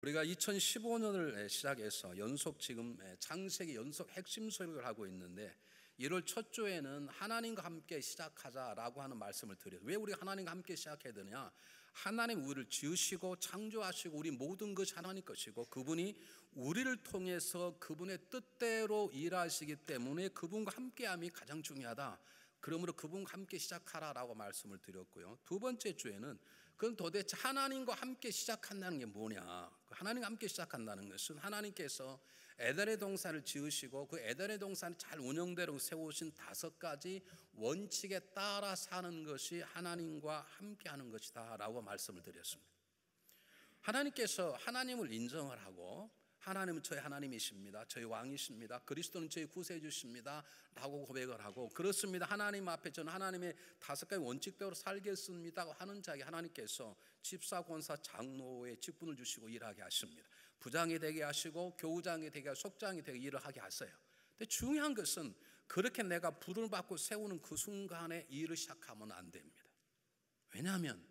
우리가 2015년을 시작해서 지금 창세기 연속 핵심 설교를 하고 있는데 1월 첫 주에는 하나님과 함께 시작하자라고 하는 말씀을 드려요. 왜 우리가 하나님과 함께 시작해야 되느냐? 하나님 우리를 지으시고 창조하시고 우리 모든 것이 하나님 것이고 그분이 우리를 통해서 그분의 뜻대로 일하시기 때문에 그분과 함께함이 가장 중요하다. 그러므로 그분과 함께 시작하라라고 말씀을 드렸고요. 두 번째 주에는 그럼 도대체 하나님과 함께 시작한다는 게 뭐냐? 하나님과 함께 시작한다는 것은 하나님께서 에덴의 동산을 지으시고 그 에덴의 동산을 잘 운영대로 세우신 5가지 원칙에 따라 사는 것이 하나님과 함께하는 것이다 라고 말씀을 드렸습니다. 하나님께서 하나님을 인정을 하고 하나님은 저희 하나님이십니다. 저희 왕이십니다. 그리스도는 저희 구세주십니다 라고 고백을 하고 그렇습니다. 하나님 앞에 저는 하나님의 5가지 원칙대로 살겠습니다 하는 자에게 하나님께서 집사, 권사, 장로의 직분을 주시고 일하게 하십니다. 부장이 되게 하시고 교우장이 되게 하고 속장이 되게 일을 하게 하세요. 근데 중요한 것은 그렇게 내가 부름을 받고 세우는 그 순간에 일을 시작하면 안 됩니다. 왜냐하면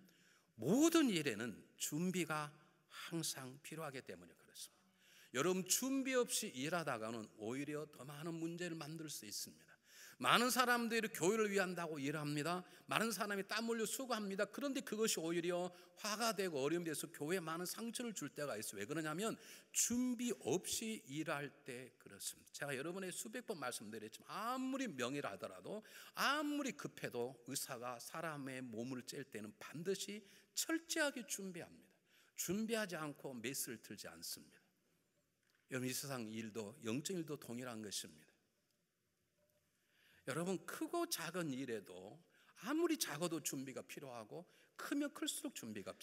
모든 일에는 준비가 항상 필요하기 때문에 그렇습니다. 여러분 준비 없이 일하다가는 오히려 더 많은 문제를 만들 수 있습니다. 많은 사람들이 교회를 위한다고 일합니다. 많은 사람이 땀 흘려 수고합니다. 그런데 그것이 오히려 화가 되고 어려움이 돼서 교회에 많은 상처를 줄 때가 있어요. 왜 그러냐면 준비 없이 일할 때 그렇습니다. 제가 여러분에게 수백 번 말씀드렸지만 아무리 명예를 하더라도 아무리 급해도 의사가 사람의 몸을 찔 때는 반드시 철저하게 준비합니다. 준비하지 않고 메스를 들지 않습니다. 여러분 이 세상 일도 영적 일도 동일한 것입니다. 여러분 크고 작은 일에도 아무리 작아도 준비가 필요하고 크면 클수록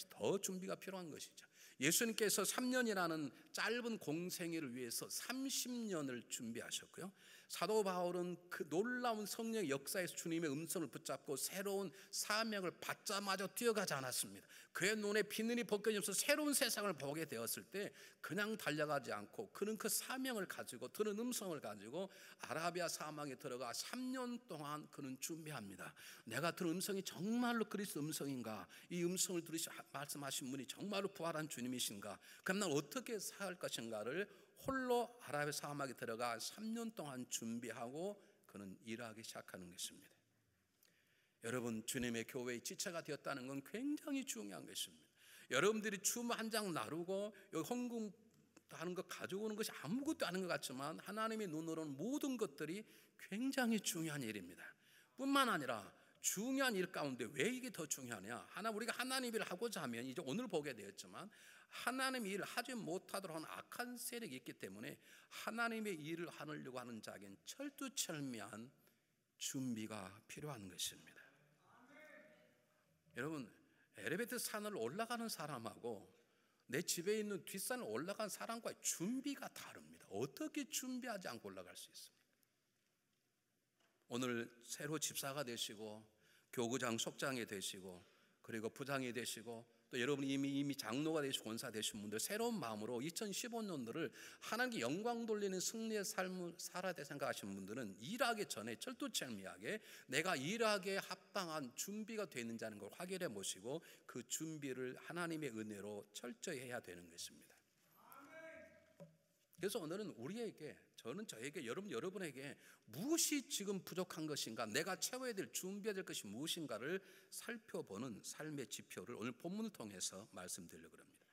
더 준비가 필요한 것이죠. 예수님께서 3년이라는 짧은 공생애를 위해서 30년을 준비하셨고요. 사도 바울은 그 놀라운 성령의 역사에서 주님의 음성을 붙잡고 새로운 사명을 받자마자 뛰어가지 않았습니다. 그의 눈에 비늘이 벗겨지면서 새로운 세상을 보게 되었을 때 그냥 달려가지 않고 그는 그 사명을 가지고 들은 음성을 가지고 아라비아 사막에 들어가 3년 동안 그는 준비합니다. 내가 들은 음성이 정말로 그리스도 음성인가? 이 음성을 들으시 말씀하신 분이 정말로 부활한 주님이신가? 그럼 난 어떻게 살 것인가를 홀로 아라비아 사막에 들어가 3년 동안 준비하고 그는 일하기 시작하는 것입니다. 여러분 주님의 교회의 지체가 되었다는 건 굉장히 중요한 것입니다. 여러분들이 춤 한 장 나르고 헌금 하는 것 가져오는 것이 아무것도 아닌 것 같지만 하나님의 눈으로는 모든 것들이 굉장히 중요한 일입니다. 뿐만 아니라 중요한 일 가운데 왜 이게 더 중요하냐? 우리가 하나님 일을 하고자 하면 이제 오늘 보게 되었지만 하나님 일을 하지 못하도록 하는 악한 세력이 있기 때문에 하나님의 일을 하려고 하는 자에겐 철두철미한 준비가 필요한 것입니다. 여러분 엘리베이터 산을 올라가는 사람하고 내 집에 있는 뒷산을 올라간 사람과의 준비가 다릅니다. 어떻게 준비하지 않고 올라갈 수 있습니까? 오늘 새로 집사가 되시고 교구장 속장이 되시고 그리고 부장이 되시고 또 여러분이 이미 장로가 되시고 권사 되신 분들 새로운 마음으로 2015년도를 하나님께 영광 돌리는 승리의 삶을 살아야 될 생각하시는 분들은 일하기 전에 철두철미하게 내가 일하기에 합당한 준비가 되어 있는지 하는 걸 확인해 보시고 그 준비를 하나님의 은혜로 철저히 해야 되는 것입니다. 그래서 오늘은 저에게 여러분에게 무엇이 지금 부족한 것인가, 내가 채워야 될 준비해야 될 것이 무엇인가를 살펴보는 삶의 지표를 오늘 본문을 통해서 말씀드리려고 합니다.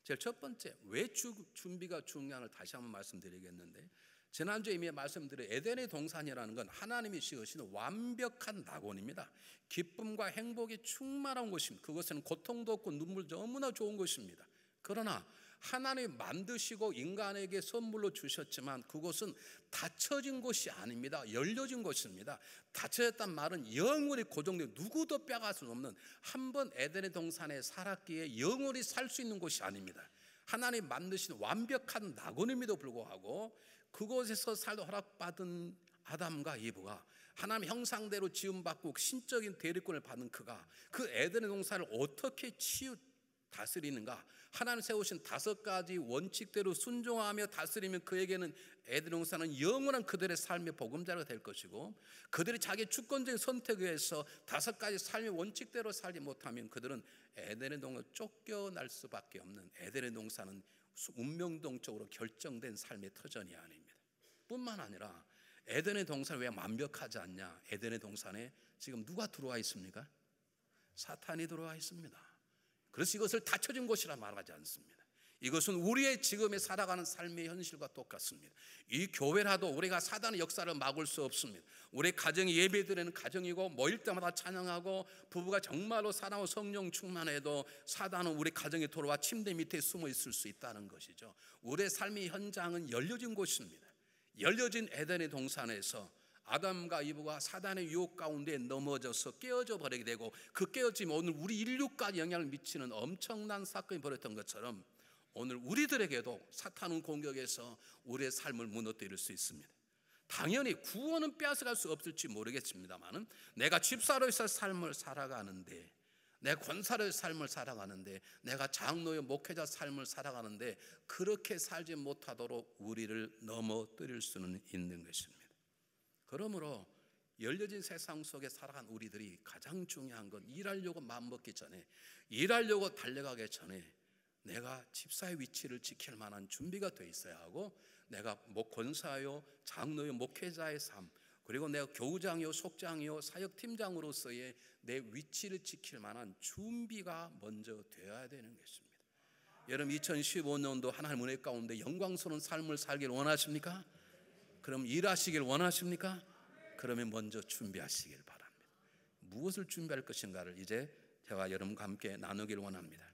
제일 첫 번째, 왜 준비가 중요한을 다시 한번 말씀드리겠는데 지난주에 이미 말씀드린 에덴의 동산이라는 건 하나님이 지으신 완벽한 낙원입니다. 기쁨과 행복이 충만한 곳입니다. 그것은 고통도 없고 눈물도 너무나 좋은 것입니다. 그러나 하나님이 만드시고 인간에게 선물로 주셨지만 그것은 닫혀진 곳이 아닙니다. 열려진 곳입니다. 닫혀졌단 말은 영원히 고정되고 누구도 빼갈 수 없는, 한번 에덴의 동산에 살았기에 영원히 살 수 있는 곳이 아닙니다. 하나님 만드신 완벽한 낙원임에도 불구하고 그곳에서 살다 허락받은 아담과 이브가 하나님 형상대로 지음받고 신적인 대리권을 받은 그가 그 에덴의 동산을 어떻게 다스리는가? 하나님 세우신 5가지 원칙대로 순종하며 다스리면 그에게는 에덴 동산은 영원한 그들의 삶의 보금자리가 될 것이고, 그들이 자기 주권적인 선택에 의해서 5가지 삶의 원칙대로 살지 못하면 그들은 에덴의 동산을 쫓겨날 수밖에 없는, 에덴의 동산은 운명동적으로 결정된 삶의 터전이 아닙니다. 뿐만 아니라 에덴의 동산 왜 완벽하지 않냐? 에덴의 동산에 지금 누가 들어와 있습니까? 사탄이 들어와 있습니다. 그래서 이것을 닫혀진 곳이라 말하지 않습니다. 이것은 우리의 지금의 살아가는 삶의 현실과 똑같습니다. 이 교회라도 우리가 사단의 역사를 막을 수 없습니다. 우리 가정이 예배드리는 가정이고 모일 때마다 찬양하고 부부가 정말로 사랑하고 성령 충만해도 사단은 우리 가정에 들어와 침대 밑에 숨어 있을 수 있다는 것이죠. 우리의 삶의 현장은 열려진 곳입니다. 열려진 에덴의 동산에서 아담과 이브가 사단의 유혹 가운데 넘어져서 깨어져 버리게 되고 그 깨어짐이 오늘 우리 인류까지 영향을 미치는 엄청난 사건이 벌어졌던 것처럼 오늘 우리들에게도 사탄은 공격해서 우리의 삶을 무너뜨릴 수 있습니다. 당연히 구원은 빼앗아갈 수 없을지 모르겠습니다만 내가 집사로서 삶을 살아가는데, 내 권사로의 삶을 살아가는데, 내가 장로의 목회자 삶을 살아가는데 그렇게 살지 못하도록 우리를 넘어뜨릴 수는 있는 것입니다. 그러므로 열려진 세상 속에 살아간 우리들이 가장 중요한 건 일하려고 마음먹기 전에, 일하려고 달려가기 전에 내가 집사의 위치를 지킬 만한 준비가 돼 있어야 하고, 내가 권사요 장로요 목회자의 삶, 그리고 내가 교우장이요 속장이요 사역팀장으로서의 내 위치를 지킬 만한 준비가 먼저 되어야 되는 것입니다. 여러분 2015년도 하나님 은혜 가운데 영광스러운 삶을 살길 원하십니까? 그럼 일하시길 원하십니까? 그러면 먼저 준비하시길 바랍니다. 무엇을 준비할 것인가를 이제 제가 여러분과 함께 나누길 원합니다.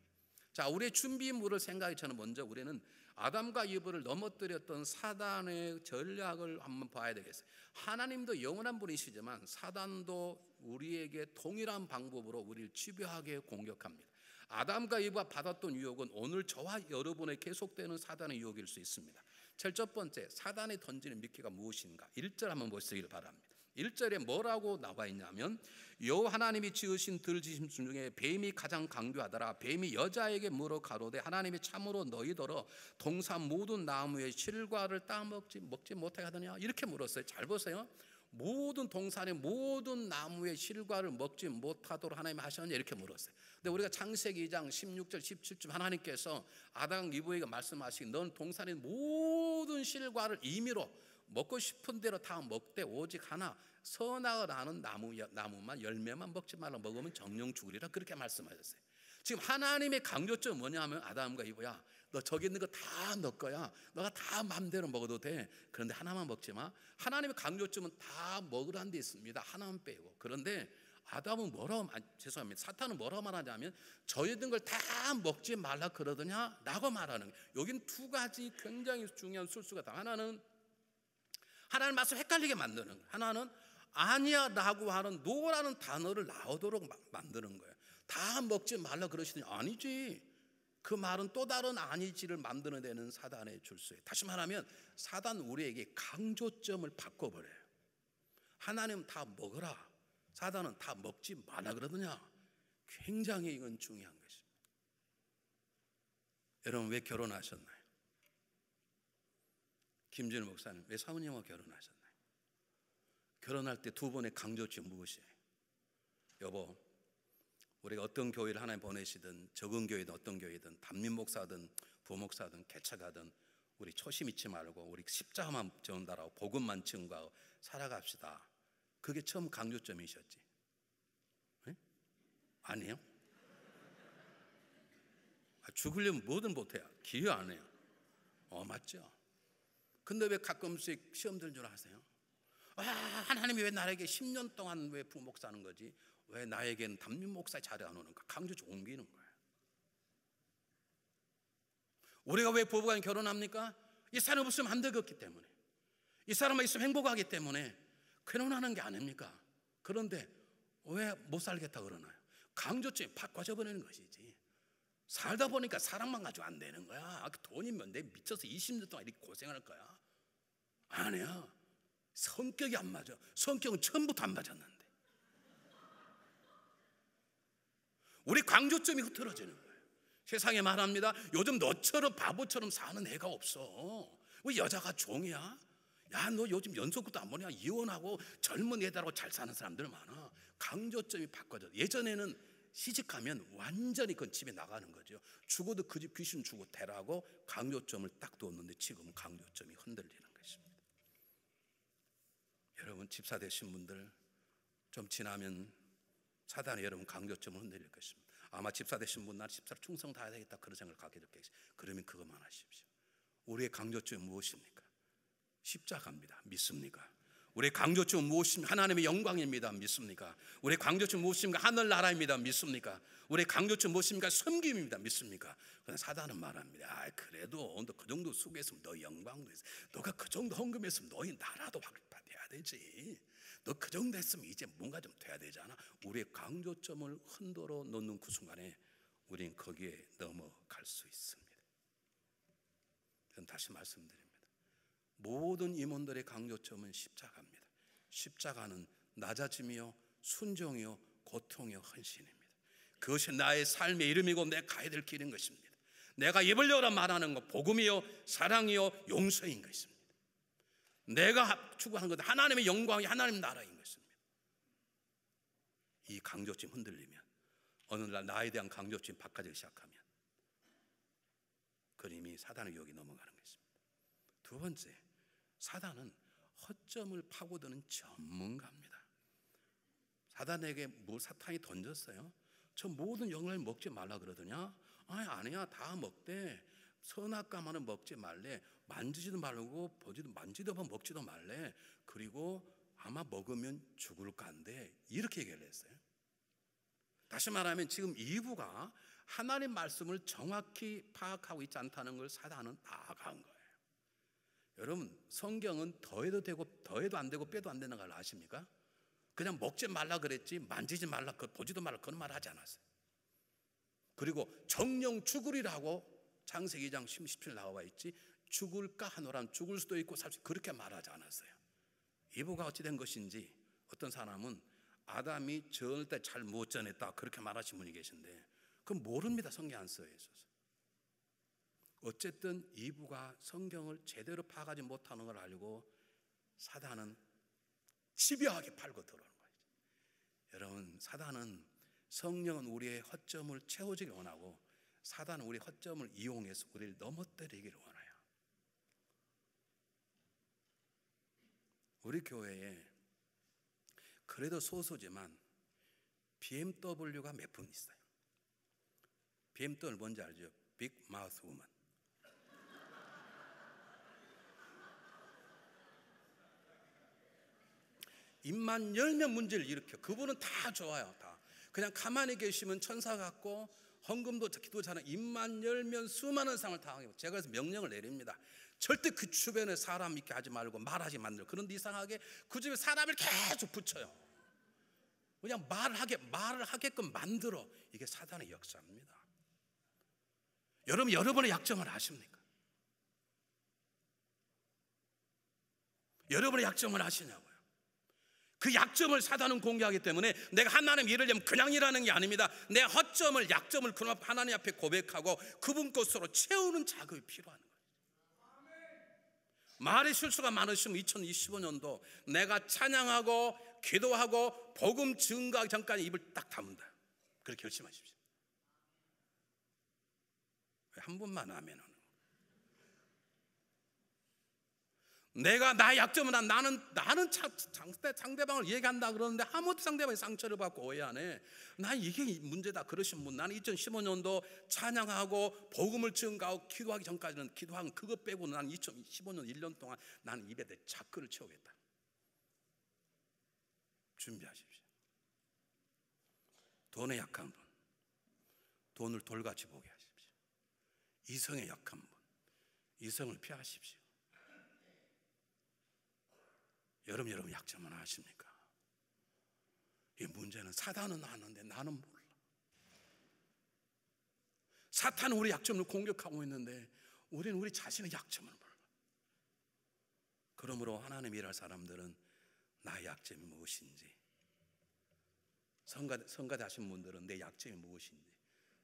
자, 우리의 준비물을 생각하기 전에 먼저 우리는 아담과 이브를 넘어뜨렸던 사단의 전략을 한번 봐야 되겠어요. 하나님도 영원한 분이시지만 사단도 우리에게 동일한 방법으로 우리를 집요하게 공격합니다. 아담과 이브가 받았던 유혹은 오늘 저와 여러분의 계속되는 사단의 유혹일 수 있습니다. 첫 번째, 사단이 던지는 미끼가 무엇인가? 1절 한번 보시길 바랍니다. 1절에 뭐라고 나와 있냐면 여호와 하나님이 지으신 들짐승 중에 뱀이 가장 강교하더라. 뱀이 여자에게 물어 가로되 하나님이 참으로 너희더러 동산 모든 나무의 실과를 따먹지 못하게 하더냐? 이렇게 물었어요. 잘 보세요. 모든 동산의 모든 나무의 실과를 먹지 못하도록 하나님이 하셨느냐? 이렇게 물었어요. 근데 우리가 창세기 2장 16절 17절 하나님께서 아담 이브에게 말씀하시기 넌 동산의 모든 실과를 임의로 먹고 싶은 대로 다 먹되 오직 하나 선악을 아는 나무만 열매만 먹지 말라. 먹으면 정령 죽으리라. 그렇게 말씀하셨어요. 지금 하나님의 강조점은 뭐냐면 아담과 이브야, 너 저기 있는 거 다 너 거야. 너가 다 마음대로 먹어도 돼. 그런데 하나만 먹지 마. 하나님의 강조점은 다 먹으라는 데 있습니다. 하나만 빼고. 그런데 아담은 죄송합니다. 사탄은 뭐라고 말하냐면 저희들 걸 다 먹지 말라 그러더냐? 라고 말하는 거예요. 여긴 두 가지 굉장히 중요한 술수가 다. 하나는 하나님 말씀 헷갈리게 만드는 거예요. 하나는 아니야 라고 하는 노라는 단어를 나오도록 만드는 거예요. 다 먹지 말라 그러시더니 아니지. 그 말은 또 다른 아니지를 만들어내는 사단의 줄수예요. 다시 말하면 사단 우리에게 강조점을 바꿔버려요. 하나님은 다 먹어라, 사단은 다 먹지 말라 그러더냐? 굉장히 이건 중요한 것입니다. 여러분 왜 결혼하셨나요? 김진우 목사님 왜 사모님과 결혼하셨나요? 결혼할 때 두 번의 강조점 무엇이에요? 여보, 우리가 어떤 교회를 하나님 보내시든 적은 교회든 어떤 교회든 담임 목사든 부목사든 개척하든 우리 초심 잊지 말고 우리 십자가만 전달하고 복음만 증거하고 살아갑시다. 그게 처음 강조점이셨지. 네? 아니에요? 죽으려면 뭐든 못해요. 기여 안 해요. 맞죠? 근데 왜 가끔씩 시험 드는 줄 아세요? 하나님이 왜 나에게 10년 동안 왜 부목사는 거지? 왜 나에게는 담임 목사 자리 안 오는가? 강조 옮기는 거예요. 우리가 왜 부부간 결혼합니까? 이 사람 없으면 안 되겠기 때문에, 이 사람만 있으면 행복하기 때문에 결혼하는 게 아닙니까? 그런데 왜 못 살겠다 그러나요? 강조점이 바꿔져 버리는 것이지. 살다 보니까 사랑만 가지고 안 되는 거야. 돈이면 내 미쳐서 20년 동안 이렇게 고생할 거야. 아니야. 성격이 안 맞아. 성격은 처음부터 안 맞았는데. 우리 강조점이 흐트러지는 거예요. 세상에 말합니다. 요즘 너처럼 바보처럼 사는 애가 없어. 왜 여자가 종이야? 야, 너 요즘 연속도 안 보냐? 이혼하고 젊은 애들하고 잘 사는 사람들 많아. 강조점이 바꿔져. 예전에는 시집가면 완전히 그 집에 나가는 거죠. 죽어도 그 집 귀신 주고 대라고 강조점을 딱 뒀는데 지금은 강조점이 흔들리는 것입니다. 여러분 집사 되신 분들 좀 지나면 사단이 여러분 강조점을 흔들릴 것입니다. 아마 집사 되신 분, 난 집사를 충성 다해야 되겠다 그런 생각을 갖게 될 것입니다. 그러면 그것만 하십시오. 우리의 강조점은 무엇입니까? 십자가입니다. 믿습니까? 우리의 강조점은 무엇입니까? 하나님의 영광입니다. 믿습니까? 우리의 강조점은 무엇입니까? 하늘나라입니다. 믿습니까? 우리의 강조점은 무엇입니까? 섬김입니다. 믿습니까? 그러나 사단은 말합니다. 그래도 너 그 정도 수고했으면 너 영광도 했어. 너가 그 정도 헌금했으면 너희 나라도 받아야 되지. 너 그 정도 했으면 이제 뭔가 좀 돼야 되잖아. 우리의 강조점을 흔들어 놓는 그 순간에 우리는 거기에 넘어갈 수 있습니다. 저는 다시 말씀드립니다. 모든 임원들의 강조점은 십자가입니다. 십자가는 낮아짐이요 순종이요 고통이요 헌신입니다. 그것이 나의 삶의 이름이고 내가 가야 될 길인 것입니다. 내가 입을 열어 말하는 것 복음이요 사랑이요 용서인 것입니다. 내가 추구하는 것 하나님의 영광이 하나님 나라인 것입니다. 이 강조점 흔들리면 어느 날 나에 대한 강조점 바꿔지기 시작하면 그림이 사단의 유혹이 넘어가는 것입니다. 두 번째, 사단은 허점을 파고드는 전문가입니다. 사단에게 뭘 사탄이 던졌어요? 저 모든 영을 먹지 말라 그러더냐? 아니 아니야, 다 먹되 선악과만은 먹지 말래. 만지지도 말고 보지도 만지도 먹지도 말래. 그리고 아마 먹으면 죽을 건데 이렇게 얘기를 했어요. 다시 말하면 지금 이브가 하나님 말씀을 정확히 파악하고 있지 않다는 걸 사단은 파악한 거예요. 여러분 성경은 더해도 되고 더해도 안 되고 빼도 안 되는 걸 아십니까? 그냥 먹지 말라 그랬지 만지지 말라 보지도 말라 그런 말 하지 않았어요. 그리고 정령 죽으리라고 창세기 2장 17절 나와 있지 죽을까 하노라면 죽을 수도 있고 살 수 그렇게 말하지 않았어요. 이브가 어찌 된 것인지 어떤 사람은 아담이 절대 잘 못 전했다 그렇게 말하신 분이 계신데 그건 모릅니다. 성경 안 써져 있어서. 어쨌든 이브가 성경을 제대로 파악하지 못하는 걸 알고 사단은 집요하게 팔고 들어오는 거예요. 여러분 사단은 성령은 우리의 허점을 채워주길 원하고 사단은 우리의 허점을 이용해서 우리를 넘어뜨리기를 원해요. 우리 교회에 그래도 소수지만 BMW가 몇 분 있어요. BMW 뭔지 알죠? 빅 마우스 우먼. 입만 열면 문제를 일으켜. 그분은 다 좋아요. 다 그냥 가만히 계시면 천사 같고 헌금도 기도 잘하는 입만 열면 수많은 상을 당하게. 제가 그래서 명령을 내립니다. 절대 그 주변에 사람 있게 하지 말고 말하지 만들어. 그런데 이상하게 그 집에 사람을 계속 붙여요. 그냥 말을 하게끔 만들어. 이게 사단의 역사입니다. 여러분 여러분의 약점을 아십니까? 여러분의 약점을 아시냐고요? 그 약점을 사단은 공개하기 때문에 내가 하나님 일을 하면 그냥 일하는 게 아닙니다. 내 허점을 약점을 하나님 앞에 고백하고 그분 것으로 채우는 작업이 필요한 거예요. 말의 실수가 많으시면 2025년도 내가 찬양하고 기도하고 복음 증거하기 전까지 입을 딱 다문다. 그렇게 결심하십시오. 한 번만 하면 내가 나의 약점은 나는 상대방을 얘기한다 그러는데 아무것도 상대방이 상처를 받고 오해 안 해. 난 이게 문제다 그러신 분. 나는 2015년도 찬양하고 복음을 증거하고 기도하기 전까지는 기도한 그거 빼고 난 2015년 1년 동안 나는 입에 내 자크를 채우겠다. 준비하십시오. 돈에 약한 분, 돈을 돌같이 보게 하십시오. 이성에 약한 분, 이성을 피하십시오. 여러분 약점은 아십니까? 이 문제는 사단은 아는데 나는 몰라. 사탄은 우리 약점을 공격하고 있는데 우리는 우리 자신의 약점을 몰라. 그러므로 하나님 일할 사람들은 나의 약점이 무엇인지, 성가대 하신 분들은 내 약점이 무엇인지,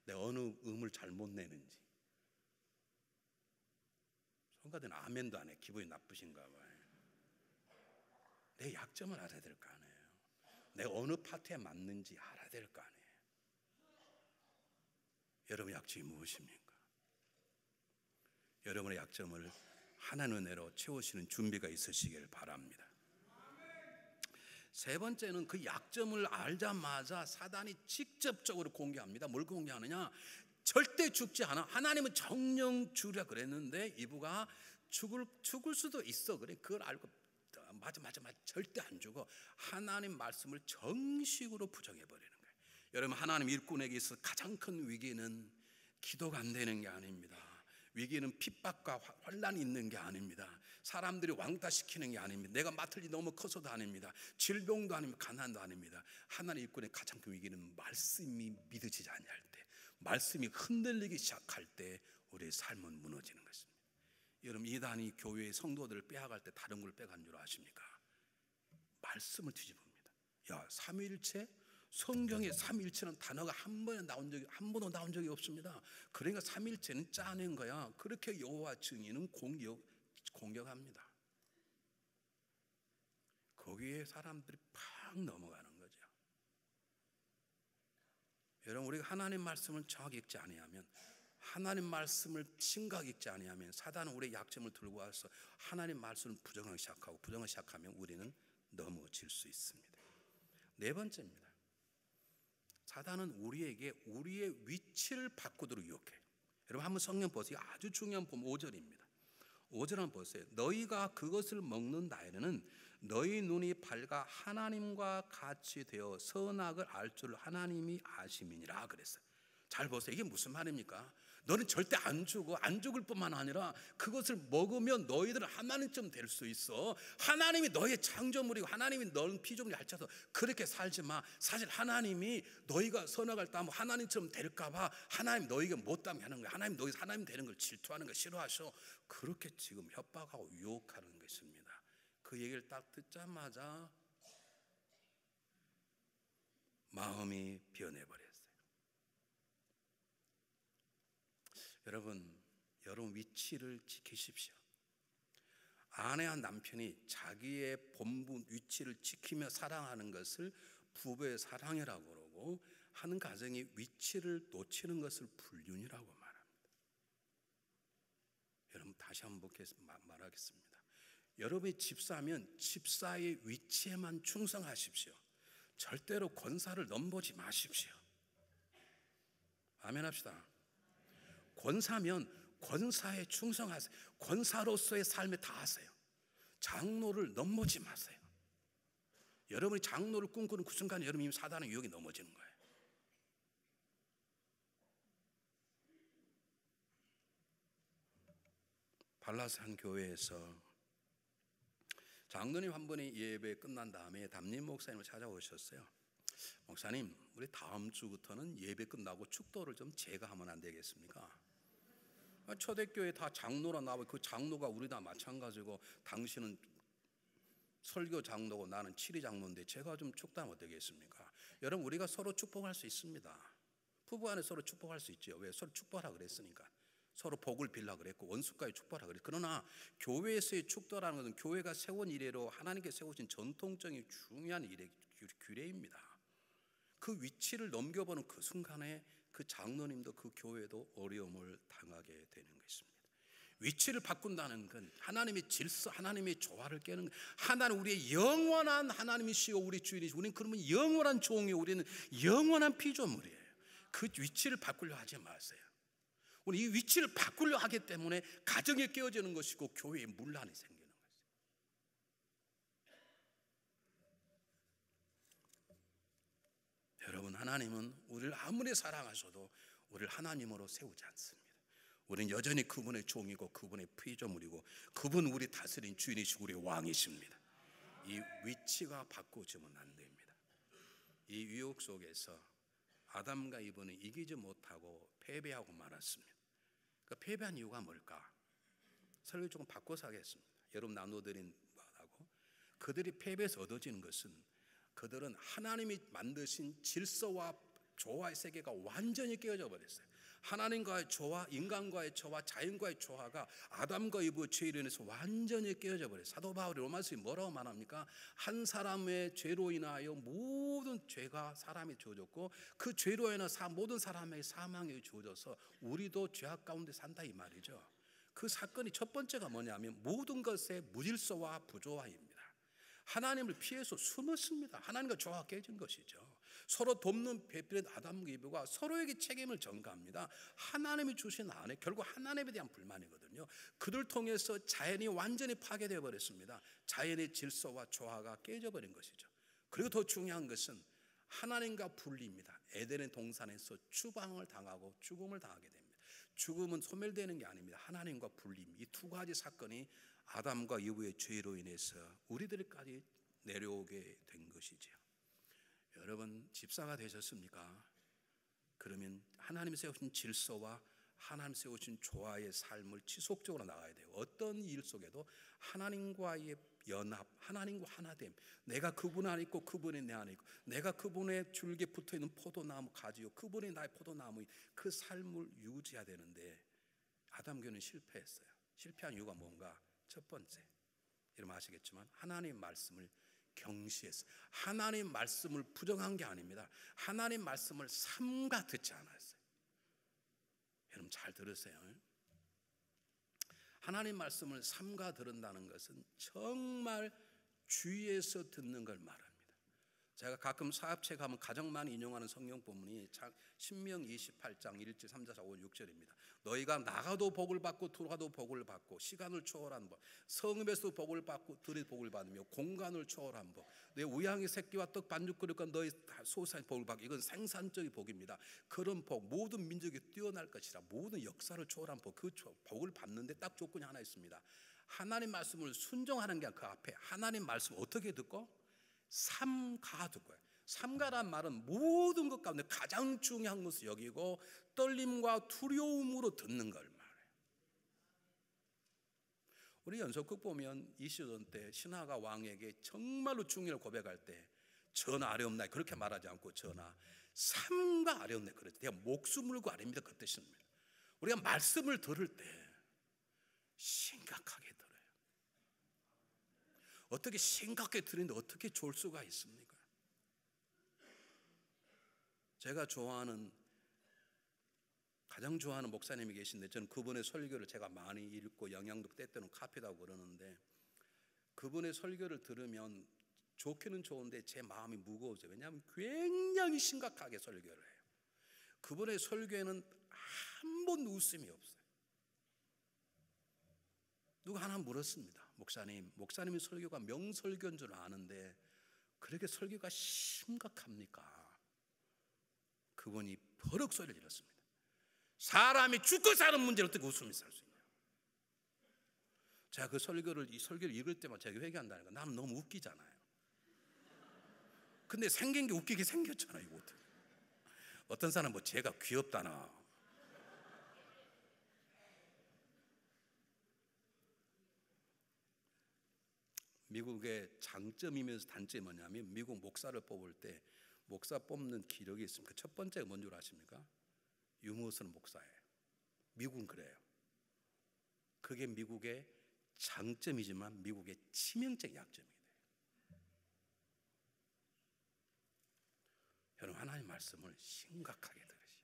내 어느 음을 잘 못 내는지. 성가대는 아멘도 안 해. 기분이 나쁘신가 봐요. 내 약점을 알아야 될 거 아니에요. 내가 어느 파트에 맞는지 알아야 될 거 아니에요. 여러분의 약점이 무엇입니까? 여러분의 약점을 하나님의 은혜로 채우시는 준비가 있으시길 바랍니다. 세 번째는 그 약점을 알자마자 사단이 직접적으로 공격합니다. 뭘 공격하느냐? 절대 죽지 않아. 하나님은 정령 죽으라 그랬는데 이브가 죽을 수도 있어. 그래, 그걸 알고 맞아 절대 안 죽어. 하나님 말씀을 정식으로 부정해버리는 거예요. 여러분, 하나님 일꾼에게 있어 가장 큰 위기는 기도가 안 되는 게 아닙니다. 위기는 핍박과 환란이 있는 게 아닙니다. 사람들이 왕따시키는 게 아닙니다. 내가 맡을 일이 너무 커서도 아닙니다. 질병도 아닙니다. 가난도 아닙니다. 하나님 일꾼의 가장 큰 위기는 말씀이 믿어지지 않을 때, 말씀이 흔들리기 시작할 때 우리의 삶은 무너지는 것입니다. 여러분, 이단이 교회의 성도들을 빼앗갈 때 다른 걸 빼간 줄 아십니까? 말씀을 뒤집습니다. 야, 삼위일체? 성경에 삼위일체는 단어가 한 번도 나온 적이 없습니다. 그러니까 삼위일체는 짜낸 거야. 그렇게 여호와 증인은 공격합니다. 거기에 사람들이 팍 넘어가는 거죠. 여러분, 우리가 하나님 말씀을 정확히 읽지 아니하면, 하나님 말씀을 심각하게 읽지 아니하면 사단은 우리의 약점을 들고 와서 하나님 말씀을 부정하기 시작하면 우리는 넘어질 수 있습니다. 네 번째입니다. 사단은 우리에게 우리의 위치를 바꾸도록 유혹해. 여러분, 한번 성경 보세요. 아주 중요한 본 5절입니다. 5절 한번 보세요. 너희가 그것을 먹는 날에는 너희 눈이 밝아 하나님과 같이 되어 선악을 알 줄 하나님이 아심이니라 그랬어요. 잘 보세요. 이게 무슨 말입니까? 너는 절대 안 죽을 뿐만 아니라 그것을 먹으면 너희들은 하나님처럼 될 수 있어. 하나님이 너희의 창조물이고 하나님이 너는 피조물이 할지라도 그렇게 살지 마. 사실 하나님이 너희가 선악을 따면 하나님처럼 될까 봐 하나님 너희가 못하게 하는 거야. 하나님 너희 하나님 되는 걸 질투하는 거 싫어하셔. 그렇게 지금 협박하고 유혹하는 것입니다. 그 얘기를 딱 듣자마자 마음이 변해버렸어요. 여러분 위치를 지키십시오. 아내와 남편이 자기의 본분 위치를 지키며 사랑하는 것을 부부의 사랑이라고 그러고, 한 가정이 위치를 놓치는 것을 불륜이라고 말합니다. 여러분, 다시 한번 말하겠습니다. 여러분이 집사면 집사의 위치에만 충성하십시오. 절대로 권사를 넘보지 마십시오. 아멘 합시다. 권사면 권사에 충성하세요. 권사로서의 삶에 다하세요. 장로를 넘보지 마세요. 여러분이 장로를 꿈꾸는 그 순간 여러분이 사단의 유혹에 넘어지는 거예요. 발라스 한 교회에서 장로님 한 분이 예배 끝난 다음에 담임 목사님을 찾아오셨어요. 목사님, 우리 다음 주부터는 예배 끝나고 축도를 좀 제거하면 안 되겠습니까? 초대교회 다 장로라 나와, 그 장로가 우리 다 마찬가지고 당신은 설교 장로고 나는 치리 장로인데 제가 좀 축도하면 어떻겠습니까? 여러분, 우리가 서로 축복할 수 있습니다. 부부 안에 서로 축복할 수 있죠. 왜? 서로 축복하라 그랬으니까. 서로 복을 빌라 그랬고 원수까지 축복하라 그랬고. 그러나 교회에서의 축도라는 것은 교회가 세운 이래로 하나님께 세우신 전통적인 중요한 규례입니다. 그 위치를 넘겨보는 그 순간에 그 장로님도 그 교회도 어려움을 당하게 되는 것입니다. 위치를 바꾼다는 건 하나님의 질서, 하나님의 조화를 깨는 것. 하나님, 우리의 영원한 하나님이시고 우리 주인이시고 우리는 그러면 영원한 종이요, 우리는 영원한 피조물이에요. 그 위치를 바꾸려 하지 마세요. 우리 이 위치를 바꾸려 하기 때문에 가정이 깨어지는 것이고 교회에 문란이 생기는 것이에요. 여러분, 하나님은 우리를 아무리 사랑하셔도 우리를 하나님으로 세우지 않습니다. 우리는 여전히 그분의 종이고 그분의 피조물이고 그분 우리 다스린 주인이시고 우리 왕이십니다. 이 위치가 바꾸어지면 안 됩니다. 이 유혹 속에서 아담과 이브는 이기지 못하고 패배하고 말았습니다. 그 패배한 이유가 뭘까? 설교 조금 바꿔서 하겠습니다. 여러분 나눠드린 바하고, 그들이 패배해서 얻어지는 것은 그들은 하나님이 만드신 질서와 조화의 세계가 완전히 깨어져 버렸어요. 하나님과의 조화, 인간과의 조화, 자연과의 조화가 아담과 이브의 죄로 인해서 완전히 깨어져 버려요. 사도 바울이 로마서에 뭐라고 말합니까? 한 사람의 죄로 인하여 모든 죄가 사람이 주어졌고 그 죄로 인해서 모든 사람에게 사망이 주어져서 우리도 죄악 가운데 산다 이 말이죠. 그 사건이 첫 번째가 뭐냐면 모든 것의 무질서와 부조화입니다. 하나님을 피해서 숨었습니다. 하나님과 조화가 깨진 것이죠. 서로 돕는 베풀린 아담과 이브가 서로에게 책임을 전가합니다. 하나님이 주신 안에 결국 하나님에 대한 불만이거든요. 그들 통해서 자연이 완전히 파괴되어 버렸습니다. 자연의 질서와 조화가 깨져버린 것이죠. 그리고 더 중요한 것은 하나님과 분리입니다. 에덴의 동산에서 추방을 당하고 죽음을 당하게 됩니다. 죽음은 소멸되는 게 아닙니다. 하나님과 분리입니다. 이 두 가지 사건이 아담과 이브의 죄로 인해서 우리들까지 내려오게 된 것이지요. 여러분 집사가 되셨습니까? 그러면 하나님 세우신 질서와 하나님 세우신 조화의 삶을 지속적으로 나가야 돼요. 어떤 일 속에도 하나님과의 연합, 하나님과 하나됨, 내가 그분 안에 있고 그분이 내 안에 있고 내가 그분의 줄기에 붙어있는 포도나무 가지요 그분이 나의 포도나무, 그 삶을 유지해야 되는데 아담교는 실패했어요. 실패한 이유가 뭔가? 첫 번째, 여러분 아시겠지만 하나님 말씀을 경시했어요. 하나님 말씀을 부정한 게 아닙니다. 하나님 말씀을 삼가 듣지 않았어요. 여러분 잘 들으세요. 하나님 말씀을 삼가 들은다는 것은 정말 주의해서 듣는 걸 말합니다. 제가 가끔 사업체 가면 가장 많이 인용하는 성경 본문이 신명기 28장 1절 3절 4, 5, 6절입니다. 너희가 나가도 복을 받고 들어가도 복을 받고 시간을 초월한 법, 성읍에서도 복을 받고 들이 복을 받으며 공간을 초월한 법, 내 우양의 새끼와 떡 반죽 그릇과 너희 소산의 복을 받고, 이건 생산적인 복입니다. 그런 복, 모든 민족이 뛰어날 것이라. 모든 역사를 초월한 복, 그 복을 받는데 딱 조건이 하나 있습니다. 하나님 말씀을 순종하는 게 그 앞에 하나님 말씀 어떻게 듣고? 삼가 듣고요. 삼가란 말은 모든 것 가운데 가장 중요한 것을 여기고 떨림과 두려움으로 듣는 걸 말해요. 우리 연속극 보면 이 시즌 때 신하가 왕에게 정말로 중의를 고백할 때 전하 아뢰옵나이다 그렇게 말하지 않고 전하 삼가 아뢰옵나이다 그럴 때 내가 목숨을 걸고 아뢰옵니다 그 뜻입니다. 우리가 말씀을 들을 때 심각하게 들어요. 어떻게 심각하게 들으는데 어떻게 좋을 수가 있습니까? 제가 가장 좋아하는 목사님이 계신데 저는 그분의 설교를 제가 많이 읽고 영향도 때때는 카피하고 그러는데 그분의 설교를 들으면 좋기는 좋은데 제 마음이 무거워져요. 왜냐하면 굉장히 심각하게 설교를 해요. 그분의 설교에는 한 번도 웃음이 없어요. 누가 하나 물었습니다. 목사님의 설교가 명설교인 줄 아는데 그렇게 설교가 심각합니까? 그분이 버럭 소리를 질렀습니다. 사람이 죽고 사는 문제를 어떻게 웃으면서 살 수 있냐? 제가 이 설교를 읽을 때마다 제가 회개한다는 거, 나는 너무 웃기잖아요. 근데 생긴 게 웃기게 생겼잖아요. 이거 어떻게? 어떤 사람은 뭐 제가 귀엽다나. 미국의 장점이면서 단점이 뭐냐면 미국 목사를 뽑을 때 목사 뽑는 기력이 있습니다. 첫 번째가 뭔 줄 아십니까? 유머스러운 목사예요. 미국은 그래요. 그게 미국의 장점이지만 미국의 치명적 약점이 돼요. 여러분 하나님 말씀을 심각하게 들으시오.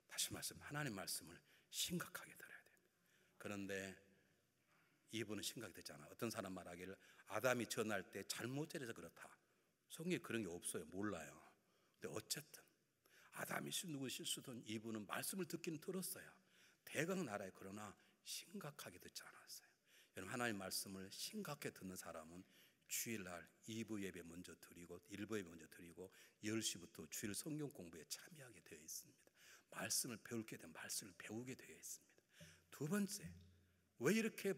다시 말씀, 하나님 말씀을 심각하게 들어야 됩니다. 그런데 이분은 심각이 되잖아. 어떤 사람 말하기를 아담이 전할 때 잘못 잘해서 그렇다. 성경에 그런 게 없어요. 몰라요. 근데 어쨌든 아담이 누구 실수든 이분은 말씀을 듣기는 들었어요. 대강 나라에. 그러나 심각하게 듣지 않았어요. 여러분 하나님 말씀을 심각하게 듣는 사람은 주일날 2부 예배 먼저 드리고 1부 예배 먼저 드리고 10시부터 주일 성경 공부에 참여하게 되어 있습니다. 말씀을 배우게 되면 말씀을 배우게 되어 있습니다. 두 번째, 왜 이렇게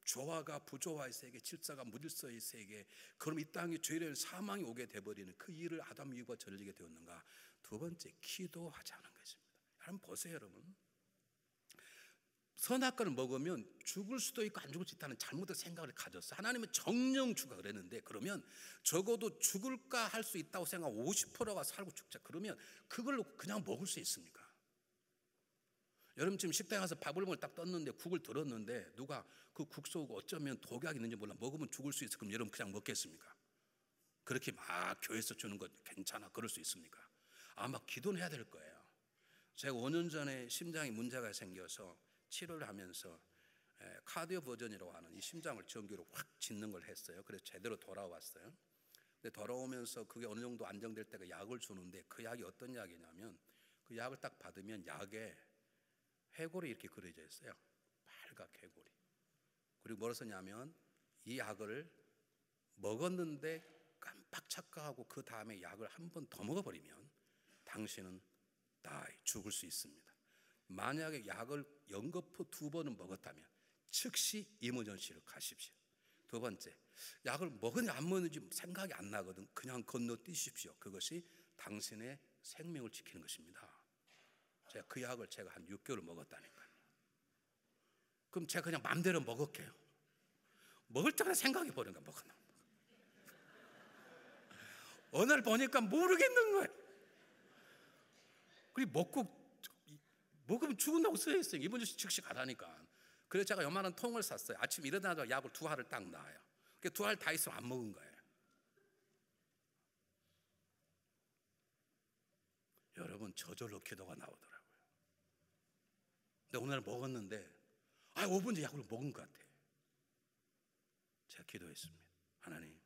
조화가 부조화의 세계, 질서가 무질서의 세계, 그럼 이 땅에 죄를 사망이 오게 돼버리는 그 일을 아담 이브가 저지르게 되었는가? 두 번째, 기도하지 않은 것입니다. 여러분 보세요. 여러분 선악과를 먹으면 죽을 수도 있고 안 죽을 수 있다는 잘못된 생각을 가졌어요. 하나님은 정령 죽어 그랬는데, 그러면 적어도 죽을까 할 수 있다고 생각하고 50%가 살고 죽자 그러면 그걸로 그냥 먹을 수 있습니까? 여러분 지금 식당에 가서 밥을 딱 떴는데 국을 들었는데 누가 그 국 속에 어쩌면 독약이 있는지 몰라 먹으면 죽을 수 있어. 그럼 여러분 그냥 먹겠습니까? 그렇게 막 교회에서 주는 것 괜찮아 그럴 수 있습니까? 아마 기도는 해야 될 거예요. 제가 5년 전에 심장에 문제가 생겨서 치료를 하면서 카디오 버전이라고 하는 이 심장을 전기로 확 짓는 걸 했어요. 그래서 제대로 돌아왔어요. 근데 돌아오면서 그게 어느 정도 안정될 때가 약을 주는데, 그 약이 어떤 약이냐면 그 약을 딱 받으면 약에 해골이 이렇게 그려져 있어요. 빨갛 해골이. 그리고 뭐라 썼냐면 이 약을 먹었는데 깜빡 착각하고 그 다음에 약을 한 번 더 먹어버리면 당신은 죽을 수 있습니다. 만약에 약을 연거푸 2번은 먹었다면 즉시 이머전시로 가십시오. 두 번째, 약을 먹었는지 안 먹었는지 생각이 안 나거든. 그냥 건너뛰십시오. 그것이 당신의 생명을 지키는 것입니다. 제가 그 약을 한 6개월 먹었다니까요. 그럼 제가 그냥 마음대로 먹을게요. 먹을 때마다 생각해 보는 거야. 먹었나? 어느 날 보니까 모르겠는 거예요. 그리고 먹으면 죽는다고 써있어요. 이번주 즉시 가라니까. 그래서 제가 요만한 통을 샀어요. 아침 일어나자마자 약을 2알을 딱 놔요. 그 2알 다 있으면 안 먹은 거예요. 여러분 저절로 기도가 나오더라고요. 근데 오늘 먹었는데 5번 약을 먹은 것 같아요. 제가 기도했습니다. 하나님,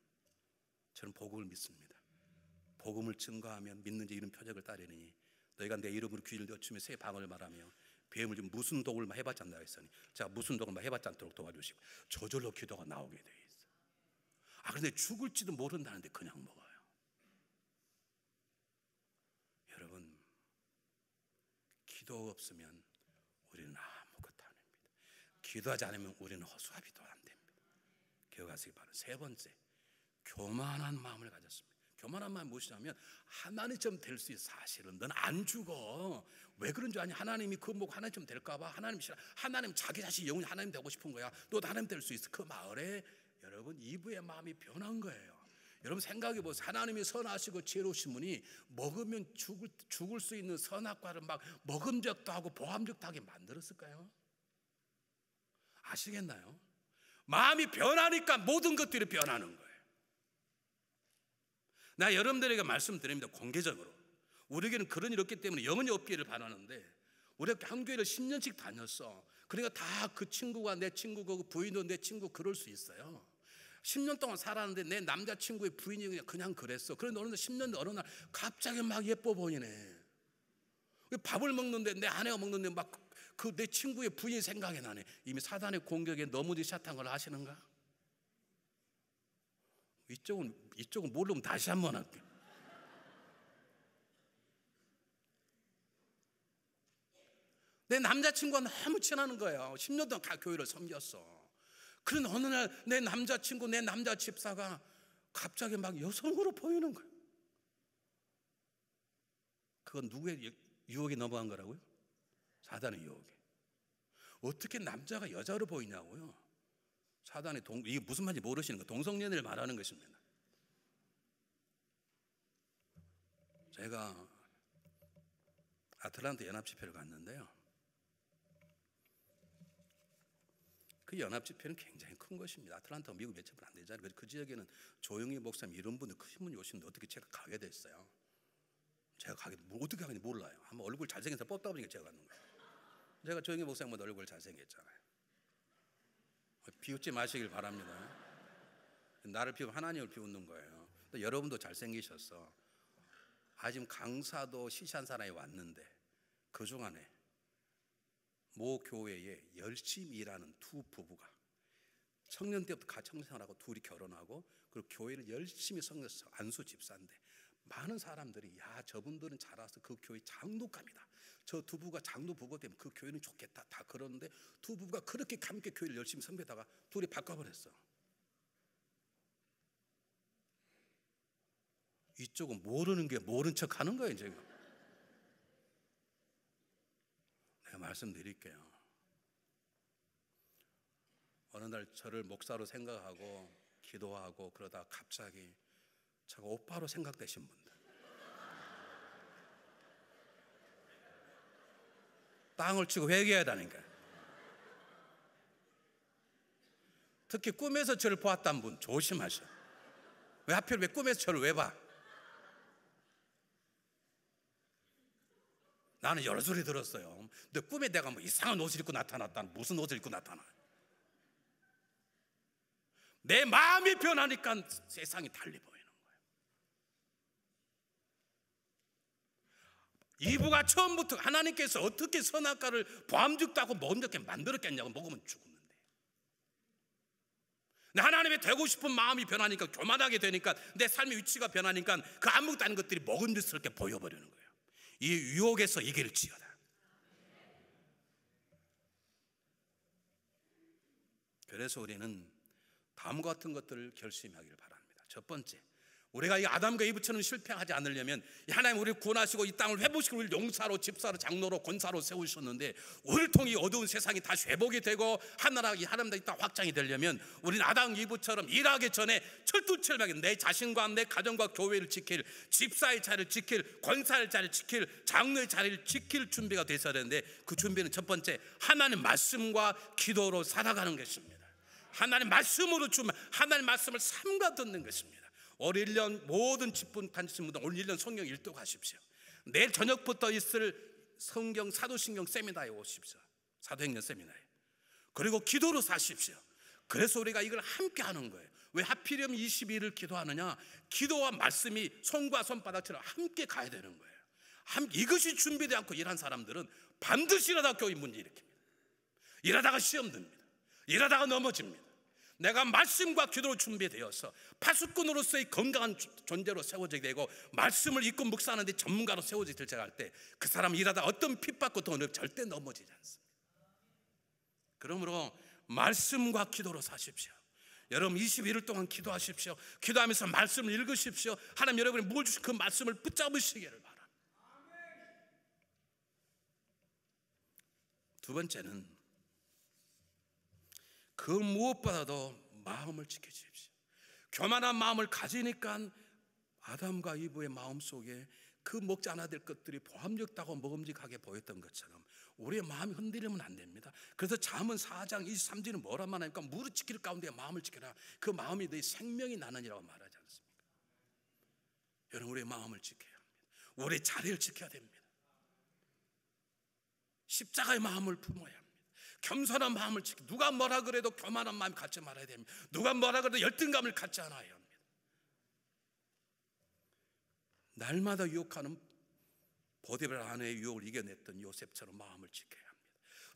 저는 복음을 믿습니다. 복음을 증거하면 믿는지 이런 표적을 따르니 너희가 내 이름으로 귀를 늦추며 새 방언을 말하며 뱀을 좀 무슨 독을 해봤지 않나 했으니 제가 무슨 독을 해봤지 않도록 도와주시고 저절로 기도가 나오게 돼 있어요. 그런데 죽을지도 모른다는데 그냥 먹어요. 여러분, 기도 없으면 우리는 아무것도 안 합니다. 기도하지 않으면 우리는 허수아비도 안 됩니다. 기억하시기 바랍니다. 세 번째, 교만한 마음을 가졌습니다. 교만한 마음이 무엇이냐면 하나님처럼 될 수 있어. 사실은 넌 안 죽어. 왜 그런 줄 아니? 하나님이 그거 보고 하나님처럼 될까 봐. 하나님 자기 자신 영원히 하나님 되고 싶은 거야. 너도 하나님 될 수 있어. 그 마을에 여러분 이브의 마음이 변한 거예요. 여러분 생각해 보세요. 하나님이 선하시고 지혜로우신 분이 먹으면 죽을 수 있는 선악과를 막 먹음직도 하고 보암직도 하게 만들었을까요? 아시겠나요? 마음이 변하니까 모든 것들이 변하는 거예요. 나 여러분들에게 말씀드립니다. 공개적으로 우리에게는 그런 일이 없기 때문에 영원히 없기를 바라는데, 우리가 한 교회를 10년씩 다녔어. 그러니까 다 그 친구가 내 친구고 그 부인도 내 친구 그럴 수 있어요. 10년 동안 살았는데 내 남자친구의 부인이 그냥 그랬어. 그런데 어느 날 10년 어느 날 갑자기 막 예뻐 보이네. 밥을 먹는데 내 아내가 먹는데 막 그 내 친구의 부인이 생각이 나네. 이미 사단의 공격에 너무지 샷한 걸 아시는가? 이쪽은 모르면 다시 한번 할게요. 내 남자친구가 너무 친하는 거예요. 10년 동안 교회를 섬겼어. 그런데 어느 날 내 남자친구, 내 남자 집사가 갑자기 막 여성으로 보이는 거예요. 그건 누구의 유혹에 넘어간 거라고요? 사단의 유혹에. 어떻게 남자가 여자로 보이냐고요? 사단의 이게 무슨 말인지 모르시는 거예요. 동성연애를 말하는 것입니다. 제가 아틀란타 연합집회를 갔는데요. 그 연합집회는 굉장히 큰 것입니다. 아틀란타가 미국 몇 천 안 되잖아요. 그 지역에는 조영희 목사님 이런 분들 큰 분이 오시는데 어떻게 제가 가게 됐어요? 제가 어떻게 가는지 몰라요. 한번 얼굴 잘생겨서 뽑다 보니까 제가 갔는 거예요. 제가 조영희 목사님보다 얼굴 잘생겼잖아요. 비웃지 마시길 바랍니다. 나를 비우면 하나님을 비웃는 거예요. 또 여러분도 잘생기셨어. 지금 강사도 시시한 사람이 왔는데 그중 안에 모 교회에 열심히 일하는 두 부부가 청년 때부터 같이 청생활하고 둘이 결혼하고 그리고 교회를 열심히 섬겼어. 안수 집사인데 많은 사람들이 저분들은 잘 와서 그 교회 장로감이다. 저 두 부부가 장로 부부 되면 그 교회는 좋겠다. 다 그러는데 두 부부가 그렇게 함께 교회를 열심히 섬기다가 둘이 바꿔버렸어. 이쪽은 모르는 게 모른 척 하는 거예요. 지금 내가 말씀드릴게요. 어느 날 저를 목사로 생각하고 기도하고 그러다 갑자기 제가 오빠로 생각되신 분들, 땅을 치고 회개하다니까. 특히 꿈에서 저를 보았다는 분 조심하셔. 왜 하필 왜 꿈에서 저를 왜 봐? 나는 여러 소리 들었어요. 근데 꿈에 내가 뭐 이상한 옷을 입고 나타났다. 무슨 옷을 입고 나타나? 내 마음이 변하니까 세상이 달리 보이는 거예요. 이브가 처음부터 하나님께서 어떻게 선악과를 보암죽도 하고 먹음직게 만들었겠냐고. 먹으면 죽었는데. 하나님의 되고 싶은 마음이 변하니까, 교만하게 되니까, 내 삶의 위치가 변하니까 그 아무것도 아닌 것들이 먹음직스럽게 보여버리는 거예요. 이 유혹에서 이길지어다. 그래서 우리는 다음과 같은 것들을 결심하기를 바랍니다. 첫 번째, 우리가 이 아담과 이브처럼 실패하지 않으려면 하나님 우리를 구원하시고 이 땅을 회복시키고 우리를 용사로, 집사로, 장로로, 권사로 세우셨는데, 우리를 통해 어두운 세상이 다시 회복이 되고 하나님의 이 땅 확장이 되려면 우리는 아담 이브처럼 일하기 전에 철두철미하게 내 자신과 내 가정과 교회를 지킬, 집사의 자리를 지킬, 권사의 자리를 지킬, 장로의 자리를 지킬 준비가 되어야 되는데, 그 준비는 첫 번째, 하나님 말씀과 기도로 살아가는 것입니다. 하나님 말씀으로 주면 하나님 말씀을 삼가 듣는 것입니다. 올 1년 모든 직분 단체분들 올 1년 성경 일독하십시오. 내일 저녁부터 있을 성경 사도신경 세미나에 오십시오. 사도행전 세미나에. 그리고 기도로 사십시오. 그래서 우리가 이걸 함께 하는 거예요. 왜 하필이면 22일을 기도하느냐? 기도와 말씀이 손과 손바닥처럼 함께 가야 되는 거예요. 이것이 준비되지 않고 일한 사람들은 반드시 일하다가 교회 문제 일으킵니다. 일하다가 시험 듭니다. 일하다가 넘어집니다. 내가 말씀과 기도로 준비되어서 파수꾼으로서의 건강한 존재로 세워지게 되고, 말씀을 읽고 묵상하는데 전문가로 세워질 때 할 때 그 사람은 일하다 어떤 핍박과 돈을 절대 넘어지지 않습니다. 그러므로 말씀과 기도로 사십시오. 여러분 21일 동안 기도하십시오. 기도하면서 말씀을 읽으십시오. 하나님 여러분이 뭘 주신 그 말씀을 붙잡으시기를 바랍니다. 두 번째는 그 무엇보다도 마음을 지켜주십시오. 교만한 마음을 가지니까 아담과 이브의 마음속에 그 먹지 않아야 될 것들이 보암직하고 먹음직하게 보였던 것처럼 우리의 마음이 흔들리면 안 됩니다. 그래서 잠언 4장 23절은 뭐라 말하니까 무릇 지킬 가운데 마음을 지켜라. 그 마음이 네 생명이 나느니라고 말하지 않습니까? 여러분, 우리의 마음을 지켜야 합니다. 우리의 자리를 지켜야 됩니다. 십자가의 마음을 품어야 합니다. 겸손한 마음을 지키고, 누가 뭐라 그래도 교만한 마음 갖지 말아야 됩니다. 누가 뭐라 그래도 열등감을 갖지 않아야 합니다. 날마다 유혹하는 보디발 아내의 유혹을 이겨냈던 요셉처럼 마음을 지켜야 합니다.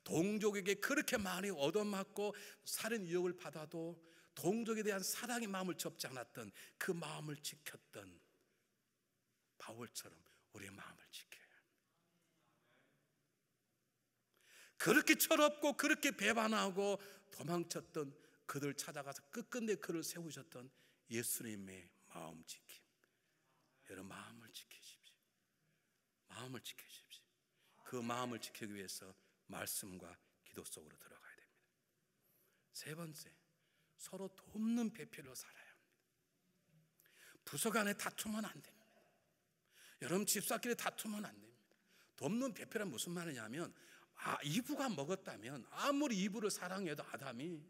동족에게 그렇게 많이 얻어맞고 살인 유혹을 받아도 동족에 대한 사랑의 마음을 접지 않았던 그 마음을 지켰던 바울처럼 우리의 마음을 지켜야 합니다. 그렇게 철없고 그렇게 배반하고 도망쳤던 그들 찾아가서 끝끝내 그를 세우셨던 예수님의 마음 지킴. 여러분, 마음을 지키십시오. 마음을 지키십시오. 그 마음을 지키기 위해서 말씀과 기도 속으로 들어가야 됩니다. 세 번째, 서로 돕는 배필로 살아야 합니다. 부서 간에 다투면 안 됩니다. 여러분, 집사끼리 다투면 안 됩니다. 돕는 배필은 무슨 말이냐면, 이브가 먹었다면 아무리 이브를 사랑해도 아담이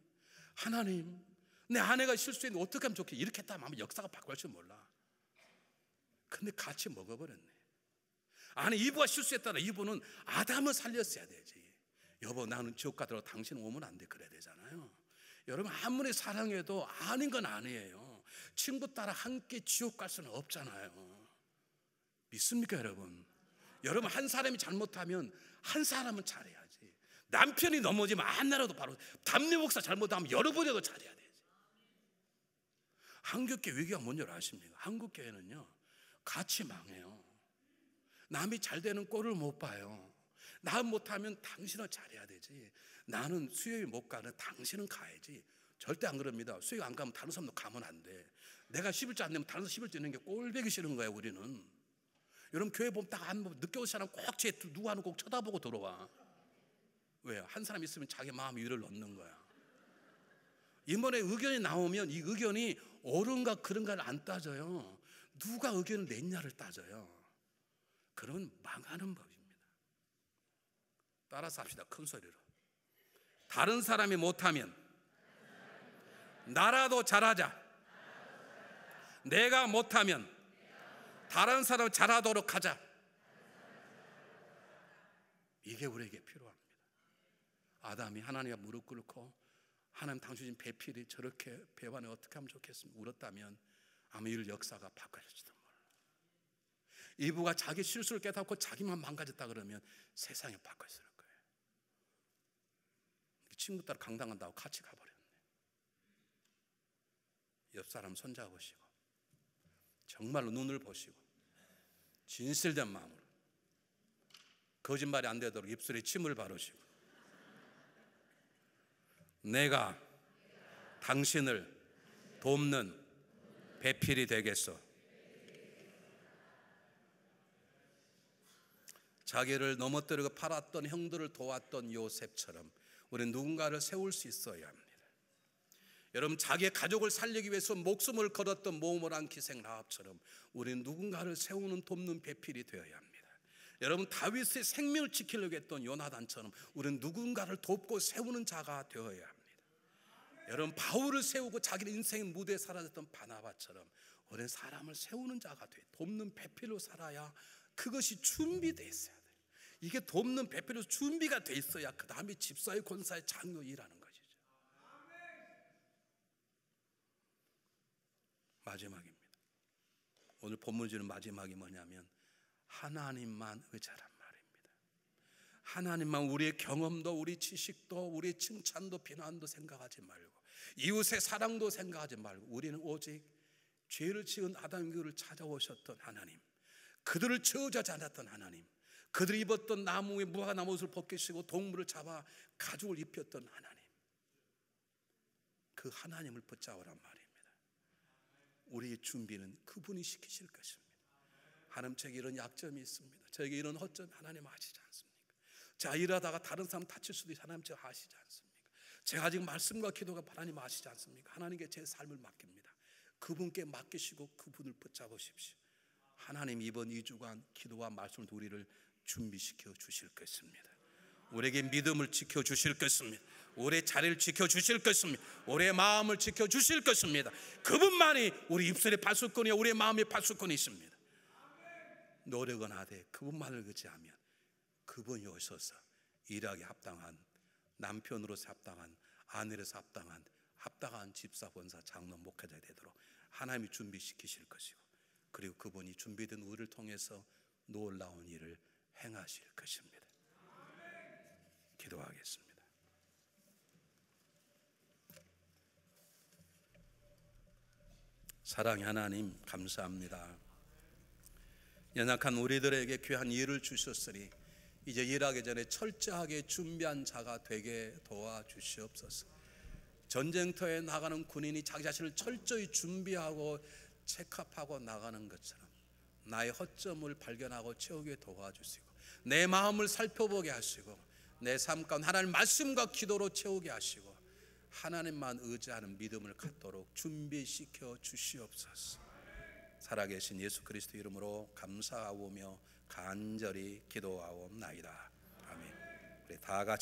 하나님, 내 아내가 실수했는데 어떻게 하면 좋겠, 이렇게 했다면 아마 역사가 바뀔 줄 몰라. 근데 같이 먹어버렸네. 아니, 이브가 실수했다라 이브는 아담을 살렸어야 되지. 여보, 나는 지옥 가더라도 당신 오면 안 돼, 그래야 되잖아요. 여러분, 아무리 사랑해도 아닌 건 아니에요. 친구 따라 함께 지옥 갈 수는 없잖아요. 믿습니까, 여러분? 여러분, 한 사람이 잘못하면 한 사람은 잘해야지. 남편이 넘어지면 안 나라도 바로, 담임 목사 잘못하면 여러분이라도 잘해야 되지. 한국교회 위기가 뭔지 아십니까? 한국교회는요, 같이 망해요. 남이 잘 되는 꼴을 못 봐요. 나 못하면 당신은 잘해야 되지. 나는 수요일 못 가는 당신은 가야지. 절대 안 그럽니다. 수요일 안 가면 다른 사람도 가면 안 돼. 내가 11조 안 내면 다른 사람 11조 내는 게 꼴배기 싫은 거예요, 우리는. 여러분, 교회 보면 딱 안 늦게 올 사람 꼭 제 누구 하는 꼭 쳐다보고 들어와. 왜요? 한 사람 있으면 자기 마음 위를 넣는 거야. 이번에 의견이 나오면 이 의견이 옳은가 그런가를 안 따져요. 누가 의견을 냈냐를 따져요. 그러면 망하는 법입니다. 따라서 합시다. 큰 소리로. 다른 사람이 못하면 나라도 잘하자. 내가 못하면 다른 사람 잘하도록 하자. 이게 우리에게 필요합니다. 아담이 하나님과 무릎 꿇고 하나님 당신 배필이 저렇게 배반을 어떻게 하면 좋겠습니까? 울었다면 아마 이 역사가 바꿔질지도 몰라. 이브가 자기 실수를 깨닫고 자기만 망가졌다 그러면 세상이 바꿔질 거예요. 친구 따라 강당 간다고 같이 가버렸네. 옆 사람 손잡으시고 정말로 눈을 보시고 진실된 마음으로 거짓말이 안 되도록 입술에 침을 바르시고 내가 당신을 돕는 배필이 되겠소. 자기를 넘어뜨리고 팔았던 형들을 도왔던 요셉처럼 우리는 누군가를 세울 수 있어야 합니다. 여러분, 자기의 가족을 살리기 위해서 목숨을 걸었던 모모란 기생 라합처럼 우리는 누군가를 세우는 돕는 배필이 되어야 합니다. 여러분, 다윗의 생명을 지키려고 했던 요나단처럼 우리는 누군가를 돕고 세우는 자가 되어야 합니다. 여러분, 바울을 세우고 자기 인생의 무대에 사라졌던 바나바처럼 우리는 사람을 세우는 자가 돼 돕는 배필로 살아야 그것이 준비되어 있어야 돼요. 이게 돕는 배필로 준비가 돼 있어야 그 다음에 집사의 권사의 장로 일하는 것이죠. 마지막입니다. 오늘 본문 주는 마지막이 뭐냐면 하나님만 의자란 말입니다. 하나님만. 우리의 경험도 우리 지식도 우리 칭찬도 비난도 생각하지 말고 이웃의 사랑도 생각하지 말고 우리는 오직 죄를 지은 아담을 찾아오셨던 하나님, 그들을 저주하지 않았던 하나님, 그들이 입었던 나무에 무화과 옷을 벗기시고 동물을 잡아 가죽을 입혔던 하나님, 그 하나님을 붙잡으란 말입니다. 우리의 준비는 그분이 시키실 것입니다. 하나님, 제게 이런 약점이 있습니다. 저에게 이런 허점 하나님 아시지 않습니까? 제가 일하다가 다른 사람 다칠 수도 있어요. 하나님 제가 아시지 않습니까? 제가 아직 말씀과 기도가 하나님 아시지 않습니까? 하나님께 제 삶을 맡깁니다. 그분께 맡기시고 그분을 붙잡으십시오. 하나님 이번 2주간 기도와 말씀을 우리를 준비시켜 주실 것입니다. 우리에게 믿음을 지켜 주실 것입니다. 우리의 자리를 지켜 주실 것입니다. 우리의 마음을 지켜 주실 것입니다. 그분만이 우리 입술의 파수꾼이요 우리의 마음의 파수꾼이 있습니다. 노력은 하되 그분만을 의지하면 그분이 오셔서 일하기 합당한 남편으로서 합당한 아내로서 합당한 집사, 권사, 장로, 목회자 되도록 하나님이 준비시키실 것이고 그리고 그분이 준비된 우리를 통해서 놀라운 일을 행하실 것입니다. 기도하겠습니다. 사랑의 하나님, 감사합니다. 연약한 우리들에게 귀한 일을 주셨으니 이제 일하기 전에 철저하게 준비한 자가 되게 도와주시옵소서. 전쟁터에 나가는 군인이 자기 자신을 철저히 준비하고 체크업하고 나가는 것처럼 나의 허점을 발견하고 채우게 도와주시고 내 마음을 살펴보게 하시고 내 삶 가운데 하나님 말씀과 기도로 채우게 하시고 하나님만 의지하는 믿음을 갖도록 준비시켜 주시옵소서. 살아계신 예수 그리스도 이름으로 감사하오며 간절히 기도하옵나이다. 아멘. 우리 다 같이